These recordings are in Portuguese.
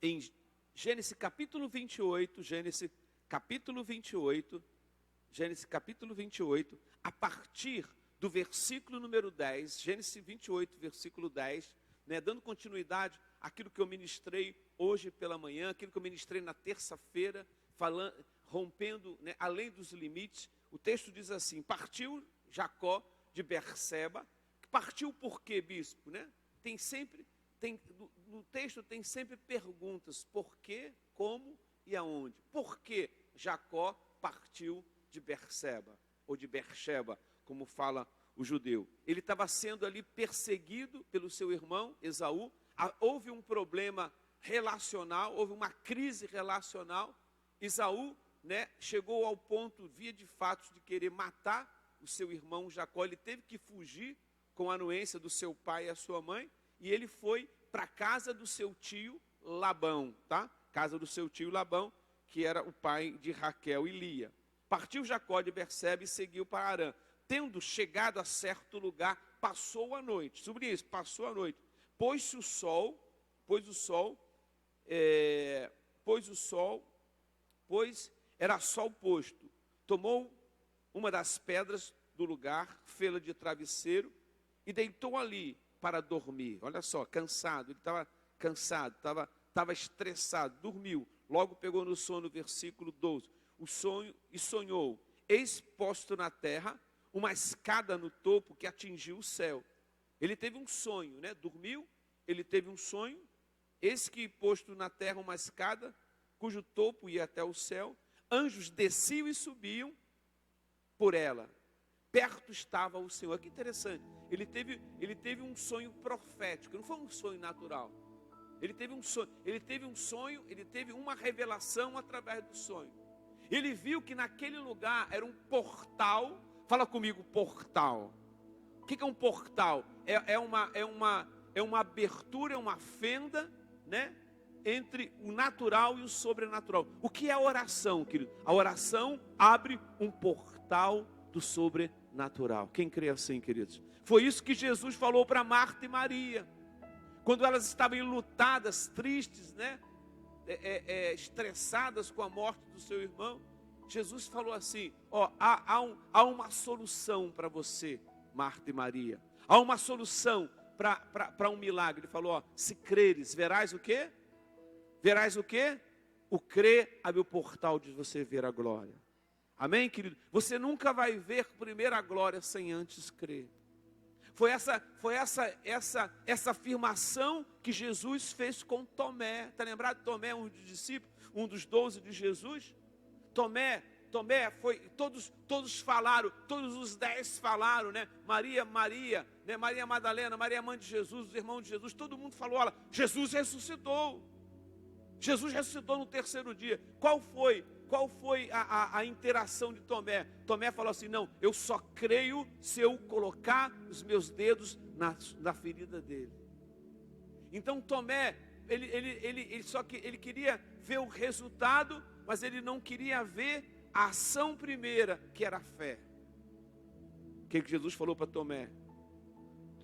em Gênesis capítulo 28, Gênesis capítulo 28, a partir do versículo número 10, Gênesis 28, versículo 10, né, dando continuidade àquilo que eu ministrei hoje pela manhã, aquilo que eu ministrei na terça-feira, rompendo, né, além dos limites. O texto diz assim: partiu Jacó de Berseba. Partiu por quê, bispo? Né? No texto tem sempre perguntas: por quê, como e aonde. Por que Jacó partiu de Berseba, ou de Beersheba, como fala o judeu? Ele estava sendo ali perseguido pelo seu irmão Esaú. Houve um problema relacional, houve uma crise relacional. Esaú, né, chegou ao ponto, via de fato, de querer matar o seu irmão Jacó. Ele teve que fugir com a anuência do seu pai e a sua mãe, e ele foi para a casa do seu tio Labão, tá? Casa do seu tio Labão, que era o pai de Raquel e Lia. Partiu Jacó de Berseba e seguiu para Harã. Tendo chegado a certo lugar, passou a noite. Sobre isso, passou a noite. Pois era sol posto. Tomou uma das pedras do lugar, fê-la de travesseiro e deitou ali para dormir. Olha só, cansado, ele estava cansado, estava estressado, dormiu. Logo pegou no sono, versículo 12. O sonho, e sonhou, eis posto na terra uma escada no topo que atingiu o céu. Ele teve um sonho, né? Dormiu, ele teve um sonho, eis que posto na terra uma escada, cujo topo ia até o céu. Anjos desciam e subiam por ela. Perto estava o Senhor. Que interessante. Ele teve um sonho profético, não foi um sonho natural. Ele teve um sonho, ele teve uma revelação através do sonho. Ele viu que naquele lugar era um portal. Fala comigo, portal. O que é um portal? É uma abertura, é uma fenda, né, entre o natural e o sobrenatural. O que é a oração, querido? A oração abre um portal do sobrenatural. Quem crê assim, queridos? Foi isso que Jesus falou para Marta e Maria, quando elas estavam enlutadas, tristes, né? Estressadas com a morte do seu irmão. Jesus falou assim: ó, há uma solução para você, Marta e Maria. Há uma solução para um milagre. Ele falou: ó, se creres, verás o quê? Verás o quê? O crer abre o portal de você ver a glória. Amém, querido? Você nunca vai ver primeiro a glória sem antes crer. Foi essa afirmação que Jesus fez com Tomé. Está lembrado de Tomé, um dos discípulos, um dos 12 de Jesus? Tomé foi, todos falaram, todos os 10 falaram, né? Maria, né? Maria Madalena, Maria mãe de Jesus, os irmãos de Jesus, todo mundo falou: olha, Jesus ressuscitou. Jesus ressuscitou no terceiro dia. Qual foi a interação de Tomé? Tomé falou assim: não, eu só creio se eu colocar os meus dedos na ferida dele. Então Tomé, ele queria ver o resultado, mas ele não queria ver a ação primeira, que era a fé. O que Jesus falou para Tomé?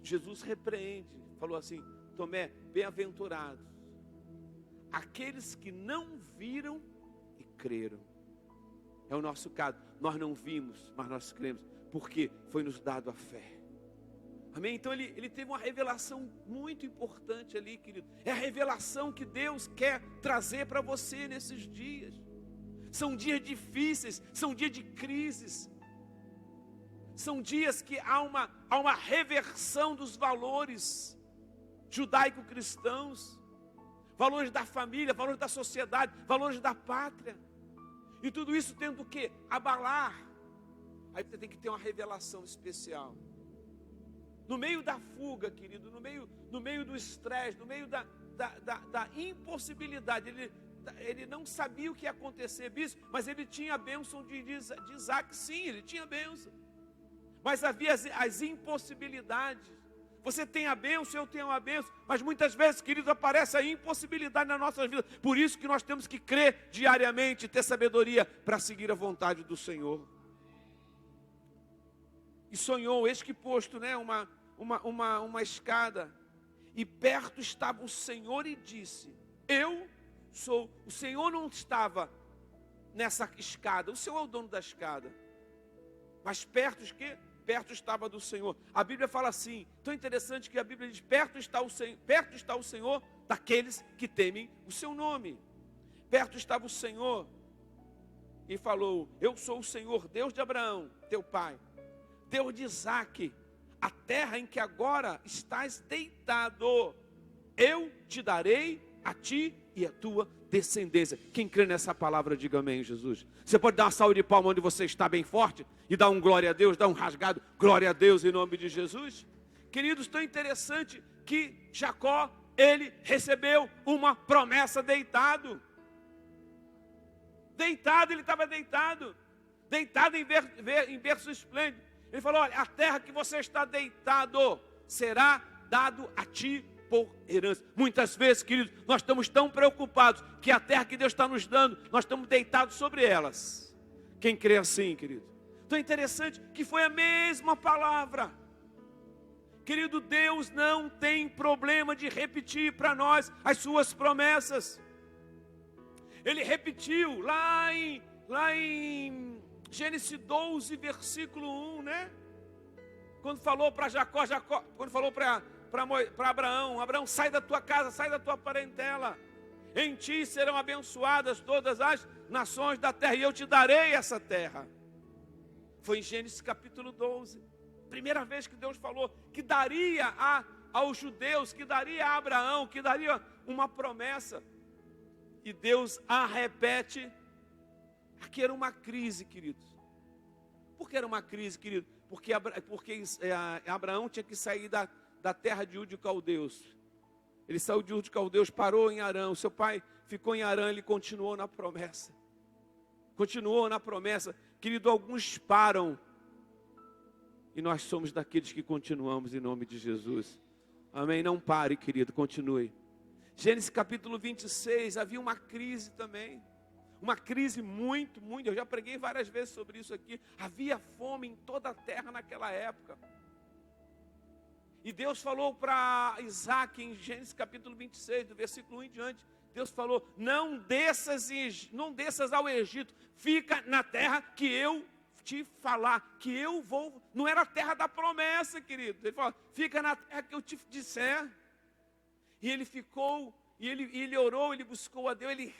Jesus repreende, falou assim: Tomé, bem-aventurados aqueles que não viram e creram. É o nosso caso. Nós não vimos, mas nós cremos, porque foi nos dado a fé. Amém? Então ele teve uma revelação muito importante ali, querido. É a revelação que Deus quer trazer para você nesses dias. São dias difíceis, são dias de crises. São dias que há uma reversão dos valores judaico-cristãos. Valores da família, valores da sociedade, valores da pátria. E tudo isso tendo o quê? Abalar. Aí você tem que ter uma revelação especial. No meio da fuga, querido, no meio do estresse, no meio da impossibilidade, ele não sabia o que ia acontecer, bispo, mas ele tinha a bênção de Isaac, sim, ele tinha a bênção. Mas havia as impossibilidades. Você tem a bênção, eu tenho a bênção, mas muitas vezes, queridos, aparece a impossibilidade na nossa vida. Por isso que nós temos que crer diariamente, ter sabedoria para seguir a vontade do Senhor. E sonhou, eis que posto, né, uma escada, e perto estava o Senhor e disse: eu o Senhor não estava nessa escada, o Senhor é o dono da escada, mas perto estava do Senhor. A Bíblia fala assim, tão interessante que a Bíblia diz, perto está o Senhor daqueles que temem o seu nome. Perto estava o Senhor e falou, eu sou o Senhor, Deus de Abraão, teu pai, Deus de Isaque, a terra em que agora estás deitado, eu te darei a ti e a tua descendência. Quem crê nessa palavra, diga amém, Jesus. Você pode dar uma salva de palmas onde você está bem forte e dar um glória a Deus, dar um rasgado, glória a Deus em nome de Jesus. Queridos, tão interessante que Jacó, ele recebeu uma promessa deitado. Ele estava deitado em berço esplêndido. Ele falou, olha, a terra que você está deitado será dado a ti por herança. Muitas vezes, queridos, nós estamos tão preocupados que a terra que Deus está nos dando, nós estamos deitados sobre elas. Quem crê assim, querido? Então é interessante que foi a mesma palavra. Querido, Deus não tem problema de repetir para nós as suas promessas. Ele repetiu lá em Gênesis 12, versículo 1, né? Quando falou para quando falou para Abraão, sai da tua casa, sai da tua parentela, em ti serão abençoadas todas as nações da terra, e eu te darei essa terra. Foi em Gênesis capítulo 12, primeira vez que Deus falou que daria aos judeus, que daria a Abraão, que daria uma promessa, e Deus a repete. Aqui era uma crise, queridos. Por que era uma crise, querido? Porque Abraão tinha que sair da terra de Ur de Caldeus. Ele saiu de Ur de Caldeus, parou em Harã. O seu pai ficou em Harã, ele continuou na promessa. Querido, alguns param. E nós somos daqueles que continuamos em nome de Jesus. Amém? Não pare, querido, continue. Gênesis capítulo 26, havia uma crise também. Uma crise muito, eu já preguei várias vezes sobre isso aqui. Havia fome em toda a terra naquela época. E Deus falou para Isaac em Gênesis capítulo 26, do versículo 1 em diante. Deus falou, não desças ao Egito, fica na terra que eu te falar, que eu vou. Não era a terra da promessa, querido. Ele falou, fica na terra que eu te disser. E ele ficou, e ele orou, ele buscou a Deus, ele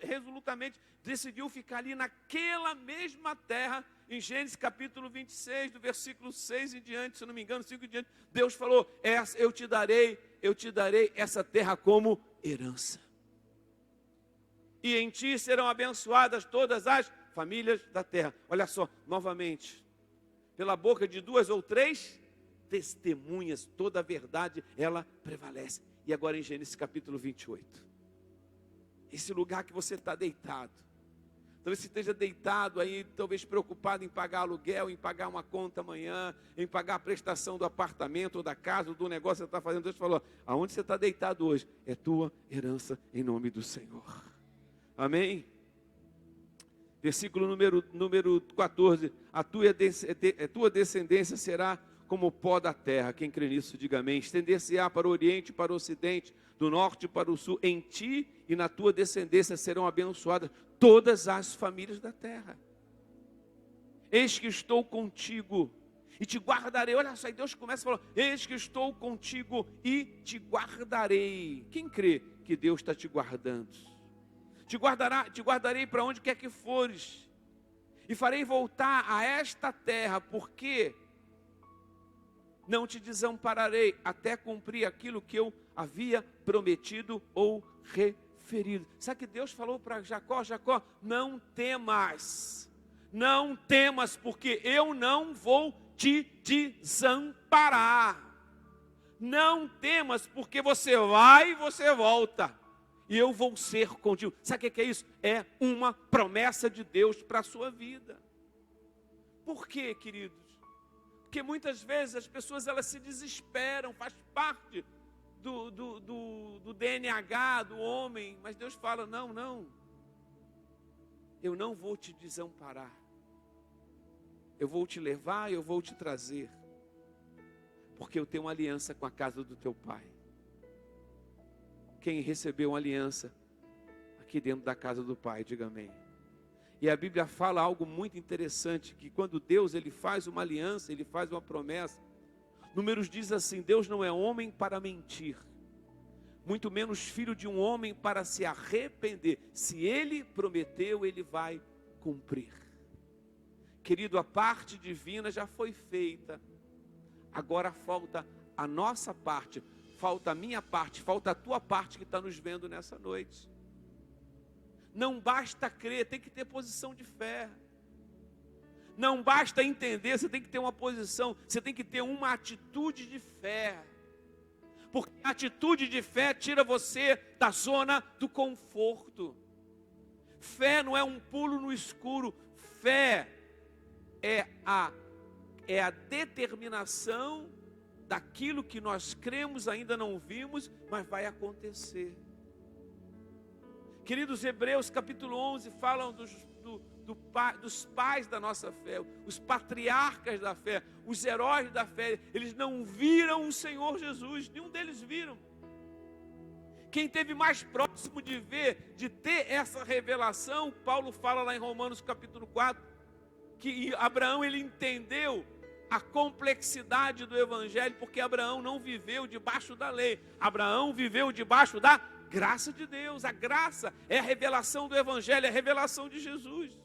resolutamente decidiu ficar ali naquela mesma terra. Em Gênesis capítulo 26, do versículo 6 em diante, se não me engano, 5 em diante, Deus falou, eu te darei essa terra como herança. E em ti serão abençoadas todas as famílias da terra. Olha só, novamente, pela boca de 2 ou 3 testemunhas, toda a verdade, ela prevalece. E agora em Gênesis capítulo 28. Esse lugar que você está deitado. Talvez você esteja deitado aí, talvez preocupado em pagar aluguel, em pagar uma conta amanhã, em pagar a prestação do apartamento, ou da casa, ou do negócio que você está fazendo. Deus falou, aonde você está deitado hoje, é tua herança em nome do Senhor. Amém? Versículo número 14. A tua descendência será como o pó da terra. Quem crê nisso, diga amém. Estender-se-á para o oriente, para o ocidente, do norte para o sul. Em ti e na tua descendência serão abençoadas todas as famílias da terra. Eis que estou contigo e te guardarei. Olha só, aí Deus começa a falar, eis que estou contigo e te guardarei. Quem crê que Deus está te guardando? Te guardarei para onde quer que fores, e farei voltar a esta terra, porque não te desampararei até cumprir aquilo que eu havia prometido ou referido. Sabe que Deus falou para Jacó, não temas, porque eu não vou te desamparar. Não temas, porque você vai e você volta. E eu vou ser contigo. Sabe o que é isso? É uma promessa de Deus para a sua vida. Por quê, queridos? Porque muitas vezes as pessoas elas se desesperam, faz parte do DNH do homem. Mas Deus fala, não. Eu não vou te desamparar. Eu vou te levar, eu vou te trazer. Porque eu tenho uma aliança com a casa do teu pai. Quem recebeu uma aliança aqui dentro da casa do Pai, diga amém. E a Bíblia fala algo muito interessante, que quando Deus ele faz uma aliança, ele faz uma promessa. Números diz assim: Deus não é homem para mentir, muito menos filho de um homem para se arrepender. Se ele prometeu, ele vai cumprir. Querido, a parte divina já foi feita. Agora falta a nossa parte, falta a minha parte, falta a tua parte que está nos vendo nessa noite. Não basta crer, tem que ter posição de fé. Não basta entender, você tem que ter uma posição, você tem que ter uma atitude de fé. Porque a atitude de fé tira você da zona do conforto. Fé não é um pulo no escuro, fé é a determinação daquilo que nós cremos, ainda não vimos, mas vai acontecer. Queridos, Hebreus capítulo 11 falam dos pais da nossa fé, os patriarcas da fé, os heróis da fé. Eles não viram o Senhor Jesus, nenhum deles viram. Quem teve mais próximo de ver, de ter essa revelação, Paulo fala lá em Romanos capítulo 4, que Abraão ele entendeu a complexidade do evangelho, porque Abraão não viveu debaixo da lei, Abraão viveu debaixo da graça de Deus. A graça é a revelação do evangelho, é a revelação de Jesus.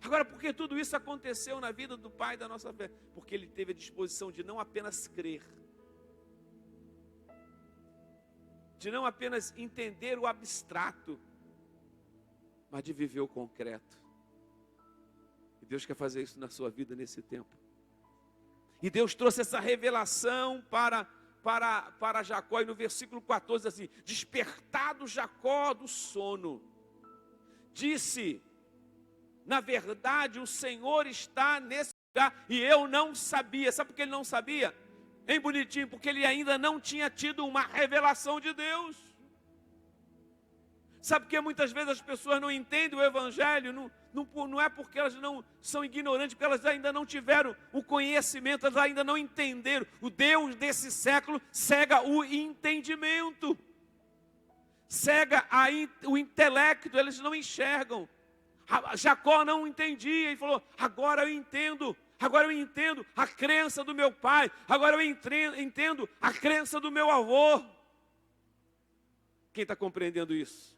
Agora, por que tudo isso aconteceu na vida do pai da nossa fé? Porque ele teve a disposição de não apenas crer, de não apenas entender o abstrato, mas de viver o concreto. E Deus quer fazer isso na sua vida nesse tempo. E Deus trouxe essa revelação para Jacó, e no versículo 14 assim: despertado Jacó do sono, disse: na verdade o Senhor está nesse lugar, e eu não sabia. Sabe por que ele não sabia? Bem bonitinho, porque ele ainda não tinha tido uma revelação de Deus. Sabe por que muitas vezes as pessoas não entendem o evangelho? Não é porque elas não são ignorantes, porque elas ainda não tiveram o conhecimento, elas ainda não entenderam. O Deus desse século cega o entendimento, cega o intelecto, eles não enxergam. Jacó não entendia e falou: agora eu entendo a crença do meu pai, agora eu entendo a crença do meu avô. Quem está compreendendo isso?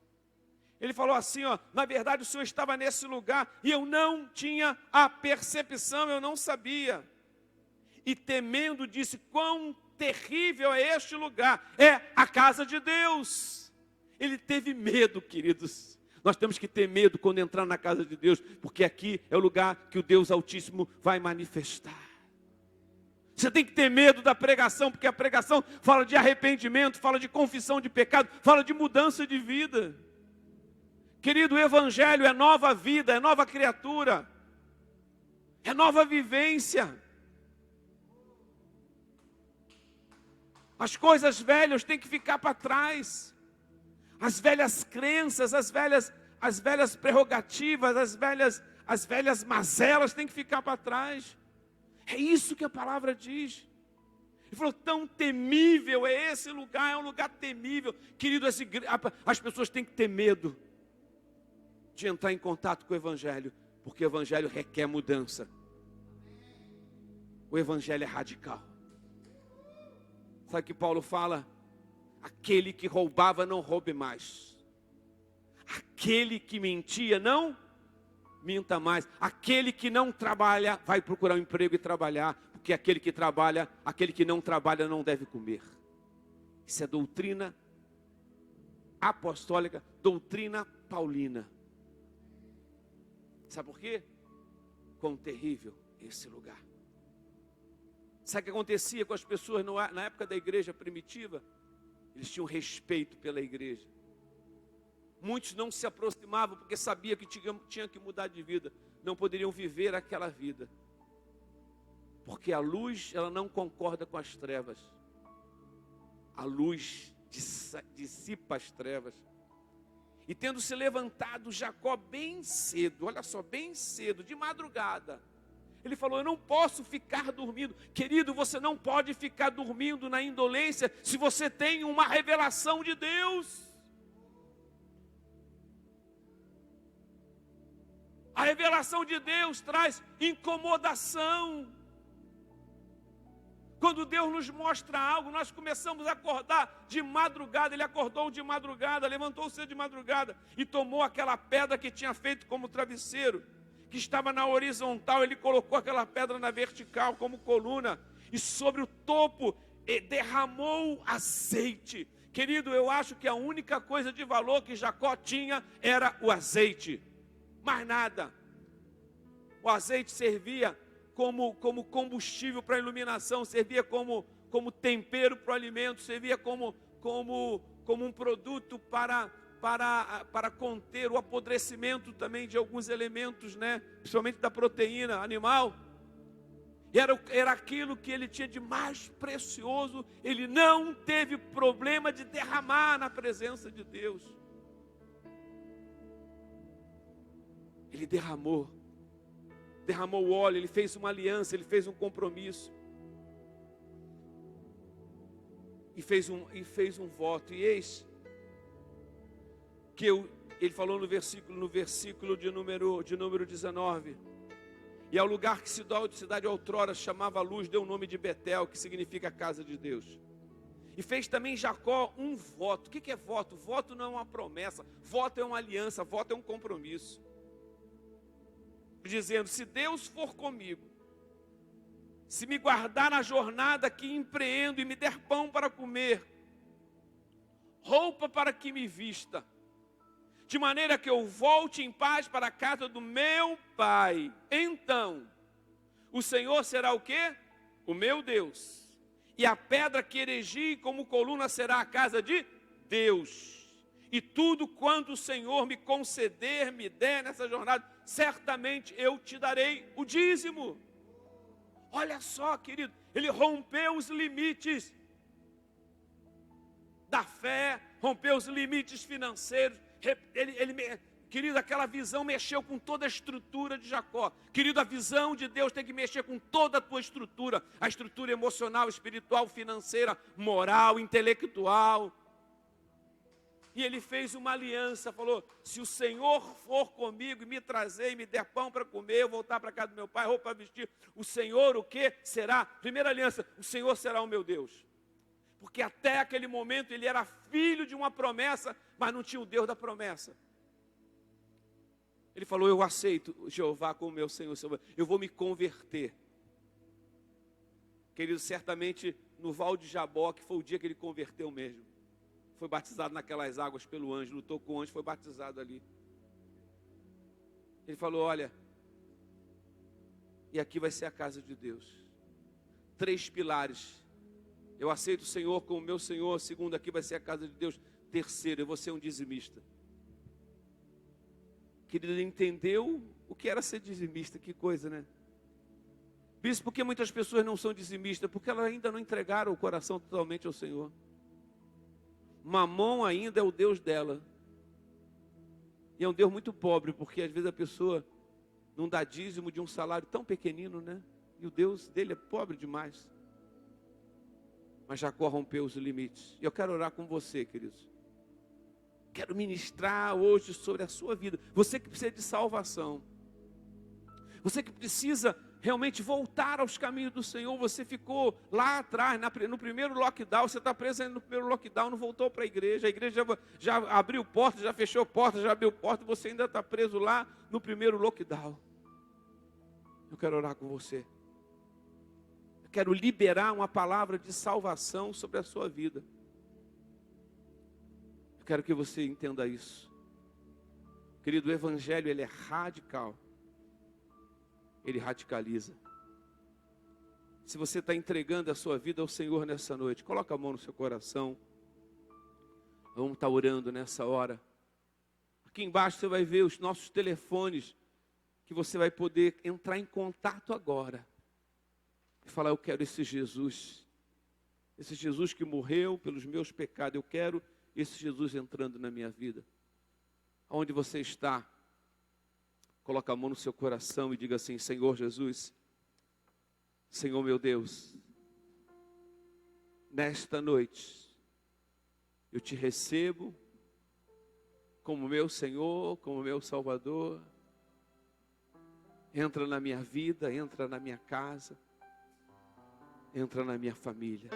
Ele falou assim, na verdade o Senhor estava nesse lugar e eu não tinha a percepção, eu não sabia. E temendo disse: quão terrível é este lugar, é a casa de Deus. Ele teve medo, queridos. Nós temos que ter medo quando entrar na casa de Deus, porque aqui é o lugar que o Deus Altíssimo vai manifestar. Você tem que ter medo da pregação, porque a pregação fala de arrependimento, fala de confissão de pecado, fala de mudança de vida. Querido, o evangelho é nova vida, é nova criatura, é nova vivência. As coisas velhas têm que ficar para trás. As velhas crenças, as velhas prerrogativas, as velhas mazelas têm que ficar para trás. É isso que a palavra diz. Ele falou: tão temível é esse lugar, é um lugar temível. Querido, as pessoas têm que ter medo de entrar em contato com o evangelho, porque o evangelho requer mudança. O evangelho é radical. Sabe o que Paulo fala? Aquele que roubava, não roube mais. Aquele que mentia, não minta mais. Aquele que não trabalha, vai procurar um emprego e trabalhar, porque aquele que trabalha, aquele que não trabalha não deve comer. Isso é doutrina apostólica, doutrina paulina. Sabe por quê? Quão terrível esse lugar. Sabe o que acontecia com as pessoas na época da igreja primitiva? Eles tinham respeito pela igreja. Muitos não se aproximavam porque sabiam que tinha que mudar de vida. Não poderiam viver aquela vida. Porque a luz, ela não concorda com as trevas. A luz dissipa as trevas. E tendo se levantado Jacó bem cedo, olha só, bem cedo, de madrugada, ele falou: eu não posso ficar dormindo. Querido, você não pode ficar dormindo na indolência se você tem uma revelação de Deus. A revelação de Deus traz incomodação. Quando Deus nos mostra algo, nós começamos a acordar de madrugada. Ele acordou de madrugada, levantou-se de madrugada e tomou aquela pedra que tinha feito como travesseiro, que estava na horizontal. Ele colocou aquela pedra na vertical como coluna e sobre o topo derramou azeite. Querido, eu acho que a única coisa de valor que Jacó tinha era o azeite, mais nada. O azeite servia como combustível para a iluminação, servia como tempero para o alimento, servia como um produto para conter o apodrecimento também de alguns elementos, né? Principalmente da proteína animal. Era aquilo que ele tinha de mais precioso. Ele não teve problema de derramar na presença de Deus. Ele derramou o óleo, ele fez uma aliança, ele fez um compromisso. E fez um voto. E eis que ele falou no versículo de número 19. E ao lugar que cidade outrora chamava luz, deu o nome de Betel, que significa casa de Deus. E fez também Jacó um voto. O que é voto? Voto não é uma promessa, voto é uma aliança, voto é um compromisso. Dizendo, se Deus for comigo, se me guardar na jornada que empreendo e me der pão para comer, roupa para que me vista, de maneira que eu volte em paz para a casa do meu pai, então o Senhor será o quê? O meu Deus, e a pedra que erigi como coluna será a casa de Deus. E tudo quanto o Senhor me conceder, me der nessa jornada, certamente eu te darei o dízimo. Olha só, querido, ele rompeu os limites da fé, rompeu os limites financeiros. Querido, aquela visão mexeu com toda a estrutura de Jacó. Querido, a visão de Deus tem que mexer com toda a tua estrutura. A estrutura emocional, espiritual, financeira, moral, intelectual. E ele fez uma aliança, falou, se o Senhor for comigo e me trazer e me der pão para comer, eu voltar para casa do meu pai, roupa para vestir, o Senhor o que será? Primeira aliança, o Senhor será o meu Deus. Porque até aquele momento ele era filho de uma promessa, mas não tinha o Deus da promessa. Ele falou, eu aceito Jeová como meu Senhor, eu vou me converter. Querido, certamente no Val de Jabó, que foi o dia que ele converteu mesmo. Foi batizado naquelas águas pelo anjo, lutou com o anjo, foi batizado ali. Ele falou, olha, e aqui vai ser a casa de Deus. 3 pilares. Eu aceito o Senhor como meu Senhor. Segundo, aqui vai ser a casa de Deus. Terceiro, eu vou ser um dizimista. Querido, ele entendeu o que era ser dizimista, que coisa, né? Isso porque muitas pessoas não são dizimistas, porque elas ainda não entregaram o coração totalmente ao Senhor. Mamon ainda é o Deus dela. E é um Deus muito pobre, porque às vezes a pessoa não dá dízimo de um salário tão pequenino, né? E o Deus dele é pobre demais. Mas Jacó rompeu os limites. E eu quero orar com você, queridos. Quero ministrar hoje sobre a sua vida. Você que precisa de salvação. Você que precisa realmente voltar aos caminhos do Senhor. Você ficou lá atrás, no primeiro lockdown. Você está preso ainda no primeiro lockdown, não voltou para a igreja já abriu porta, já fechou porta, já abriu porta. Você ainda está preso lá no primeiro lockdown. Eu quero orar com você. Eu quero liberar uma palavra de salvação sobre a sua vida. Eu quero que você entenda isso. Querido, o evangelho ele é radical. Ele radicaliza. Se você está entregando a sua vida ao Senhor nessa noite, coloca a mão no seu coração. Vamos estar orando nessa hora. Aqui embaixo você vai ver os nossos telefones, que você vai poder entrar em contato agora. E falar, eu quero esse Jesus que morreu pelos meus pecados, eu quero esse Jesus entrando na minha vida. Onde você está? Coloca a mão no seu coração e diga assim, Senhor Jesus, Senhor meu Deus, nesta noite, eu te recebo como meu Senhor, como meu Salvador, Entra na minha vida, entra na minha casa, entra na minha família.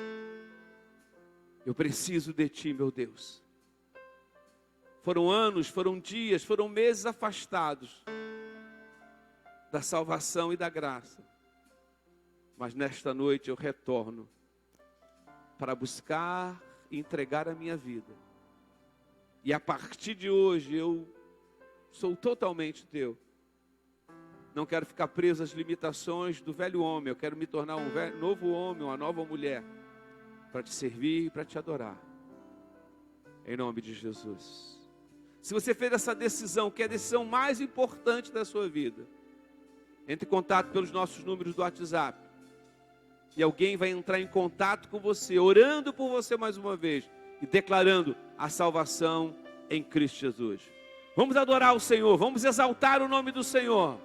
Eu preciso de Ti, meu Deus. Foram anos, foram dias, foram meses afastados da salvação e da graça. Mas nesta noite eu retorno para buscar e entregar a minha vida. E a partir de hoje eu sou totalmente Teu. Não quero ficar preso às limitações do velho homem. Eu quero me tornar um novo homem, uma nova mulher, para Te servir e para Te adorar. Em nome de Jesus. Se você fez essa decisão, que é a decisão mais importante da sua vida, entre em contato pelos nossos números do WhatsApp. E alguém vai entrar em contato com você, orando por você mais uma vez e declarando a salvação em Cristo Jesus. Vamos adorar o Senhor, vamos exaltar o nome do Senhor.